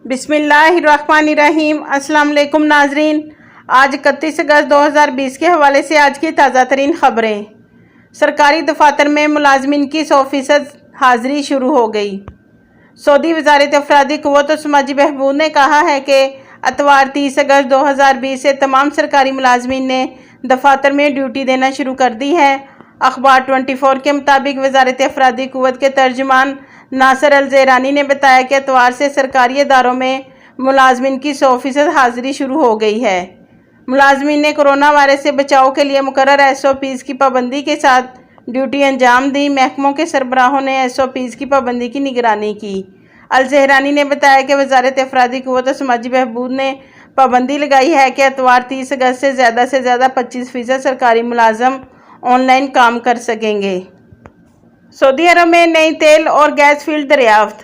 بسم اللہ الرحمن الرحیم۔ السلام علیکم ناظرین، آج 31 اگست 2020 کے حوالے سے آج کی تازہ ترین خبریں۔ سرکاری دفاتر میں ملازمین کی 100% حاضری شروع ہو گئی۔ سعودی وزارت افرادی قوت و سماجی بہبود نے کہا ہے کہ اتوار 30 اگست 2020 سے تمام سرکاری ملازمین نے دفاتر میں ڈیوٹی دینا شروع کر دی ہے۔ اخبار 24 کے مطابق وزارت افرادی قوت کے ترجمان ناصر الزیرانی نے بتایا کہ اتوار سے سرکاری اداروں میں ملازمین کی 100% حاضری شروع ہو گئی ہے۔ ملازمین نے کورونا وائرس سے بچاؤ کے لیے مقررہ SOPs کی پابندی کے ساتھ ڈیوٹی انجام دی۔ محکموں کے سربراہوں نے SOPs کی پابندی کی نگرانی کی۔ الزیرانی نے بتایا کہ وزارت افرادی قوت و سماجی بہبود نے پابندی لگائی ہے کہ اتوار 30 اگست سے زیادہ 25% سرکاری ملازم آن لائن کام کر سکیں گے۔ سعودی عرب میں نئی تیل اور گیس فیلڈ دریافت۔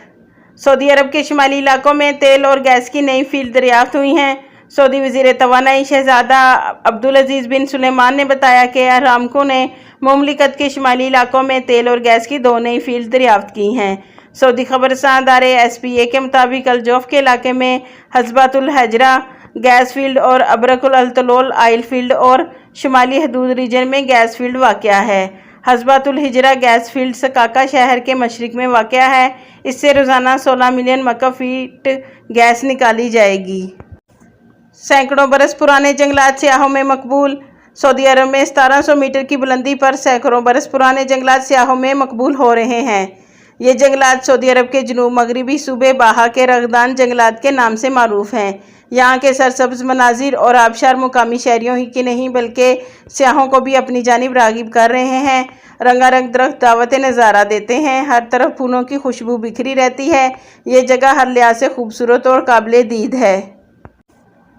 سعودی عرب کے شمالی علاقوں میں تیل اور گیس کی نئی فیلڈ دریافت ہوئی ہیں۔ سعودی وزیر توانائی شہزادہ عبدالعزیز بن سلیمان نے بتایا کہ ارامکو نے مملکت کے شمالی علاقوں میں تیل اور گیس کی 2 نئی فیلڈ دریافت کی ہیں۔ سعودی خبررساں ادارے SPA کے مطابق الجوف کے علاقے میں حصبۃ الحجرہ گیس فیلڈ اور ابرق الطلول آئل فیلڈ اور شمالی حدود ریجن میں گیس فیلڈ واقع ہے۔ حصبۃ الحجرہ گیس فیلڈ سکاکا شہر کے مشرق میں واقع ہے۔ اس سے روزانہ 16 ملین مکعب فیٹ گیس نکالی جائے گی۔ سینکڑوں برس پرانے جنگلات سیاحوں میں مقبول۔ سعودی عرب میں 1700 میٹر کی بلندی پر سینکڑوں برس پرانے جنگلات سیاحوں میں مقبول ہو رہے ہیں۔ یہ جنگلات سعودی عرب کے جنوب مغربی صوبے باہا کے رغدان جنگلات کے نام سے معروف ہیں۔ یہاں کے سرسبز مناظر اور آبشار مقامی شہریوں ہی کی نہیں بلکہ سیاحوں کو بھی اپنی جانب راغب کر رہے ہیں۔ رنگا رنگ درخت دعوت نظارہ دیتے ہیں، ہر طرف پھولوں کی خوشبو بکھری رہتی ہے۔ یہ جگہ ہر لحاظ سے خوبصورت اور قابل دید ہے۔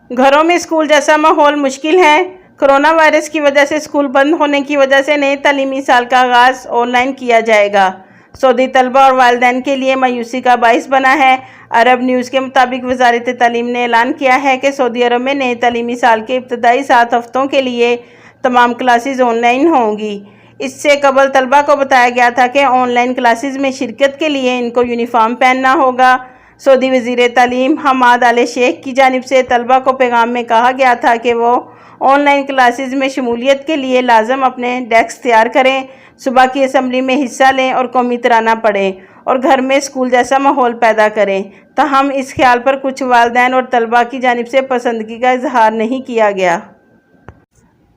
گھروں میں اسکول جیسا ماحول مشکل ہے۔ کورونا وائرس کی وجہ سے اسکول بند ہونے کی وجہ سے نئے تعلیمی سال کا آغاز آن لائن کیا جائے گا۔ سعودی طلبہ اور والدین کے لیے مایوسی کا باعث بنا ہے۔ عرب نیوز کے مطابق وزارت تعلیم نے اعلان کیا ہے کہ سعودی عرب میں نئے تعلیمی سال کے ابتدائی 7 ہفتوں کے لیے تمام کلاسز آن لائن ہوں گی۔ اس سے قبل طلبہ کو بتایا گیا تھا کہ آن لائن کلاسز میں شرکت کے لیے ان کو یونیفارم پہننا ہوگا۔ سعودی وزیر تعلیم حماد آل شیخ کی جانب سے طلبہ کو پیغام میں کہا گیا تھا کہ وہ آن لائن کلاسز میں شمولیت کے لیے لازم اپنے ڈیسک تیار کریں، صبح کی اسمبلی میں حصہ لیں اور قومی ترانہ پڑھیں اور گھر میں اسکول جیسا ماحول پیدا کریں۔ تاہم اس خیال پر کچھ والدین اور طلبہ کی جانب سے پسندگی کا اظہار نہیں کیا گیا۔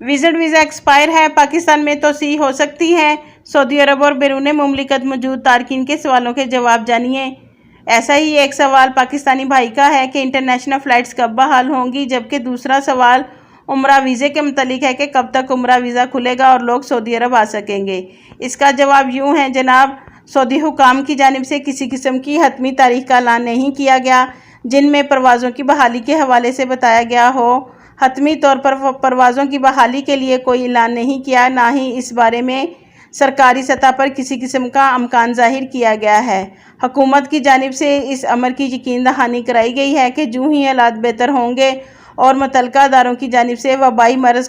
وزٹ ویزا ایکسپائر ہے، پاکستان میں توسیع ہو سکتی ہے۔ سعودی عرب اور بیرون مملکت موجود تارکین کے سوالوں کے جواب جانیے۔ ایسا ہی ایک سوال پاکستانی بھائی کا ہے کہ انٹرنیشنل فلائٹس کب بحال ہوں گی، جبکہ دوسرا سوال عمرہ ویزے کے متعلق ہے کہ کب تک عمرہ ویزا کھلے گا اور لوگ سعودی عرب آ سکیں گے۔ اس کا جواب یوں ہے جناب، سعودی حکام کی جانب سے کسی قسم کی حتمی تاریخ کا اعلان نہیں کیا گیا جن میں پروازوں کی بحالی کے حوالے سے بتایا گیا ہو۔ حتمی طور پر پروازوں کی بحالی کے لیے کوئی اعلان نہیں کیا، نہ ہی اس بارے میں سرکاری سطح پر کسی قسم کا امکان ظاہر کیا گیا ہے۔ حکومت کی جانب سے اس امر کی یقین دہانی کرائی گئی ہے کہ جو ہی حالات بہتر ہوں گے اور متعلقہ اداروں کی جانب سے وبائی مرض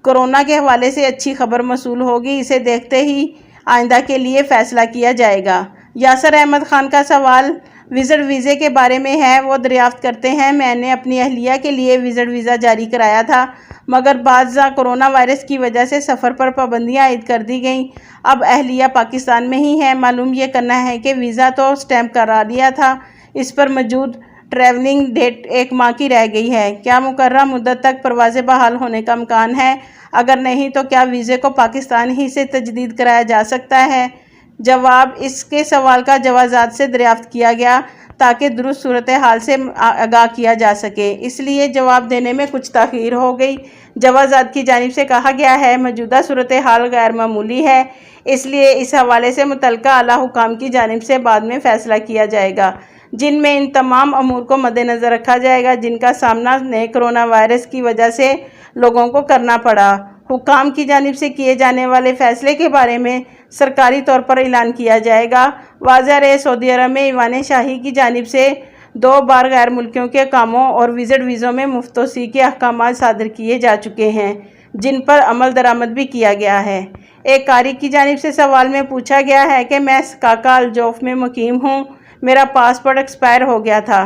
کورونا کے حوالے سے اچھی خبر موصول ہوگی، اسے دیکھتے ہی آئندہ کے لیے فیصلہ کیا جائے گا۔ یاسر احمد خان کا سوال وزٹ ویزے کے بارے میں ہے، وہ دریافت کرتے ہیں، میں نے اپنی اہلیہ کے لیے وزٹ ویزا جاری کرایا تھا مگر بعد کورونا وائرس کی وجہ سے سفر پر پابندیاں عائد کر دی گئیں۔ اب اہلیہ پاکستان میں ہی ہے، معلوم یہ کرنا ہے کہ ویزا تو سٹیمپ کرا لیا تھا، اس پر موجود ٹریولنگ ڈیٹ 1 ماہ کی رہ گئی ہے۔ کیا مقررہ مدت تک پروازیں بحال ہونے کا امکان ہے؟ اگر نہیں تو کیا ویزے کو پاکستان ہی سے تجدید کرایا جا سکتا ہے؟ جواب، اس کے سوال کا جوازات سے دریافت کیا گیا تاکہ درست صورتحال سے آگاہ کیا جا سکے، اس لیے جواب دینے میں کچھ تاخیر ہو گئی۔ جوازات کی جانب سے کہا گیا ہے موجودہ صورتحال غیر معمولی ہے، اس لیے اس حوالے سے متعلقہ اعلیٰ حکام کی جانب سے بعد میں فیصلہ کیا جائے گا، جن میں ان تمام امور کو مد نظر رکھا جائے گا جن کا سامنا نئے کورونا وائرس کی وجہ سے لوگوں کو کرنا پڑا۔ حکام کی جانب سے کیے جانے والے فیصلے کے بارے میں سرکاری طور پر اعلان کیا جائے گا۔ واضح رہے، سعودی عرب میں ایوان شاہی کی جانب سے 2 بار غیر ملکیوں کے کاموں اور وزٹ ویزوں میں مفت توسیع کے احکامات صادر کیے جا چکے ہیں جن پر عمل درآمد بھی کیا گیا ہے۔ ایک قاری کی جانب سے سوال میں پوچھا گیا ہے کہ میں سکاکا الجوف میں مقیم ہوں، میرا پاسپورٹ ایکسپائر ہو گیا تھا،